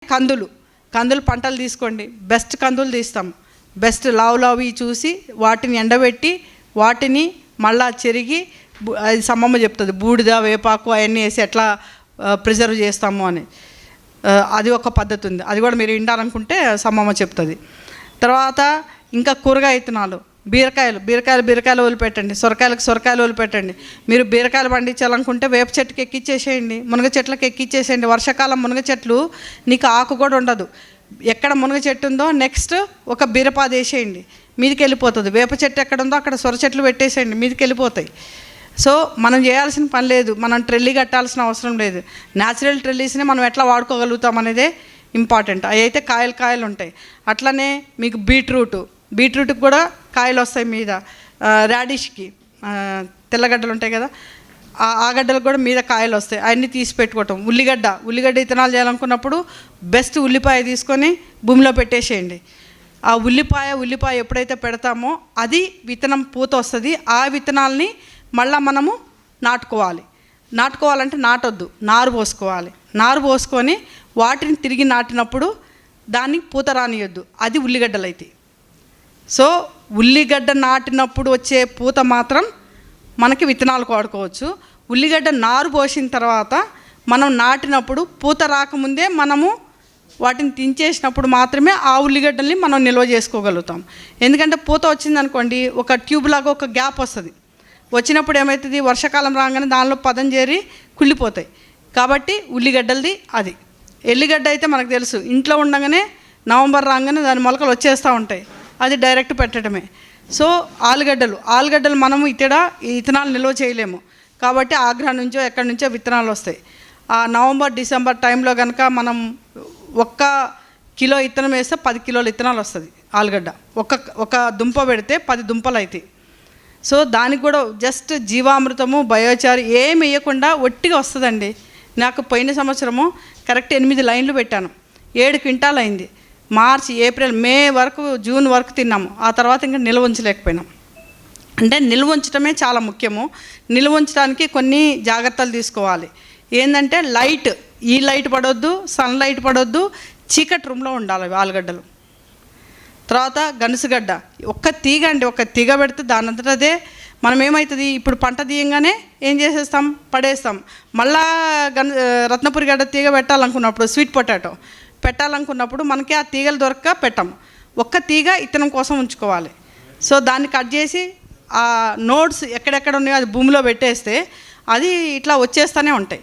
కందులు పంటలు తీసుకోండి, బెస్ట్ కందులు తీస్తాం. బెస్ట్ లావు చూసి వాటిని ఎండబెట్టి వాటిని మళ్ళా చెరిగి అది సమ్మమ్మ చెప్తుంది, బూడిద వేపాకు అవన్నీ వేసి ఎట్లా ప్రిజర్వ్ చేస్తాము అని. అది ఒక పద్ధతి ఉంది, అది కూడా మీరు వినాలనుకుంటే సమ్మమ్మ చెప్తుంది. తర్వాత ఇంకా కూరగాయ విత్తనాలు, బీరకాయలు వదిలిపెట్టండి, సొరకాయలు వదిలిపెట్టండి. మీరు బీరకాయలు పండించాలనుకుంటే వేప చెట్టుకి ఎక్కిచ్చేసేయండి, మునగ చెట్లకి ఎక్కిచ్చేసేయండి. వర్షాకాలం మునగ చెట్లు నీకు ఆకు కూడా ఉండదు. ఎక్కడ మునగ చెట్టు ఉందో నెక్స్ట్ ఒక బీరపాది వేసేయండి, మీదికి వెళ్ళిపోతుంది. వేప చెట్టు ఎక్కడ ఉందో అక్కడ సొర చెట్లు పెట్టేసేయండి, మీదికి వెళ్ళిపోతాయి. సో మనం చేయాల్సిన పని లేదు, మనం ట్రెల్లీ కట్టాల్సిన అవసరం లేదు. న్యాచురల్ ట్రెల్లీస్ని మనం ఎట్లా వాడుకోగలుగుతాం అనేదే ఇంపార్టెంట్. అవి అయితే కాయలు ఉంటాయి. అట్లనే మీకు బీట్రూట్కి కూడా కాయలు వస్తాయి మీద. రాడిష్కి తెల్లగడ్డలు ఉంటాయి కదా, ఆ గడ్డలకు కూడా మీద కాయలు వస్తాయి. అవన్నీ తీసి పెట్టుకోవటం. ఉల్లిగడ్డ విత్తనాలు చేయాలనుకున్నప్పుడు బెస్ట్ ఉల్లిపాయ తీసుకొని భూమిలో పెట్టేసేయండి. ఆ ఉల్లిపాయ ఎప్పుడైతే పెడతామో అది విత్తనం పూత వస్తుంది. ఆ విత్తనాలని మళ్ళీ మనము నాటుకోవాలంటే నాటొద్దు, నారు పోసుకొని వాటిని తిరిగి నాటినప్పుడు దాన్ని పూత రానియొద్దు. అది ఉల్లిగడ్డలు అయితే. సో ఉల్లిగడ్డ నాటినప్పుడు వచ్చే పూత మాత్రం మనకి విత్తనాలకు వాడుకోవచ్చు. ఉల్లిగడ్డ నారు పోసిన తర్వాత మనం నాటినప్పుడు పూత రాకముందే మనము వాటిని దించేసినప్పుడు మాత్రమే ఆ ఉల్లిగడ్డల్ని మనం నిల్వ చేసుకోగలుగుతాం. ఎందుకంటే పూత వచ్చిందనుకోండి, ఒక ట్యూబ్ లాగా ఒక గ్యాప్ వస్తుంది. వచ్చినప్పుడు ఏమవుతుంది, వర్షాకాలం రాగానే దానిలో పదం చేరి కుళ్ళిపోతాయి. కాబట్టి ఉల్లిగడ్డలది అది. ఎల్లిగడ్డ అయితే మనకు తెలుసు, ఇంట్లో ఉండగానే నవంబర్ రాగానే దాని మొలకలు వచ్చేస్తూ ఉంటాయి, అది డైరెక్ట్ పెట్టడమే. సో ఆలుగడ్డలు మనము విత్తనాలు నిల్వ చేయలేము. కాబట్టి ఆగ్రా నుంచో ఎక్కడి నుంచో విత్తనాలు వస్తాయి. ఆ నవంబర్ డిసెంబర్ టైంలో కనుక మనం 1 కిలో విత్తనం వేస్తే 10 కిలోల విత్తనాలు వస్తుంది. ఆలుగడ్డ ఒక దుంప పెడితే 10 దుంపలు అవుతాయి. సో దానికి కూడా జస్ట్ జీవామృతము బయోచార్ ఏమి వేయకుండా ఒట్టిగా వస్తుందండి. నాకు పోయిన సంవత్సరము కరెక్ట్ 8 లైన్లు పెట్టాను, 7 క్వింటాలు అయింది. మార్చి, ఏప్రిల్, మే వరకు, జూన్ వరకు తిన్నాము. ఆ తర్వాత ఇంకా నిల్వ ఉంచలేకపోయినాం. అంటే నిల్వ ఉంచడమే చాలా ముఖ్యము. నిల్వ ఉంచడానికి కొన్ని జాగ్రత్తలు తీసుకోవాలి. ఏంటంటే ఈ లైట్ పడొద్దు, సన్లైట్ పడొద్దు, చీకటి రూమ్లో ఉండాలి ఆలుగడ్డలు. తర్వాత గనుసుగడ్డ ఒక్క తీగ పెడితే దానంతటదే మనం ఏమవుతుంది, ఇప్పుడు పంట తీయంగానే ఏం చేసేస్తాం, పడేస్తాం. మళ్ళా రత్నపురి గడ్డ తీగ పెట్టాలనుకున్నప్పుడు, స్వీట్ పొటాటో పెట్టాలనుకున్నప్పుడు మనకి ఆ తీగలు దొరక్క పెట్టాము. ఒక్క తీగ ఇత్తనం కోసం ఉంచుకోవాలి. సో దాన్ని కట్ చేసి ఆ నోడ్స్ ఎక్కడెక్కడ ఉన్నాయో అది భూమిలో పెట్టేస్తే అది ఇట్లా వచ్చేస్తూనే ఉంటాయి.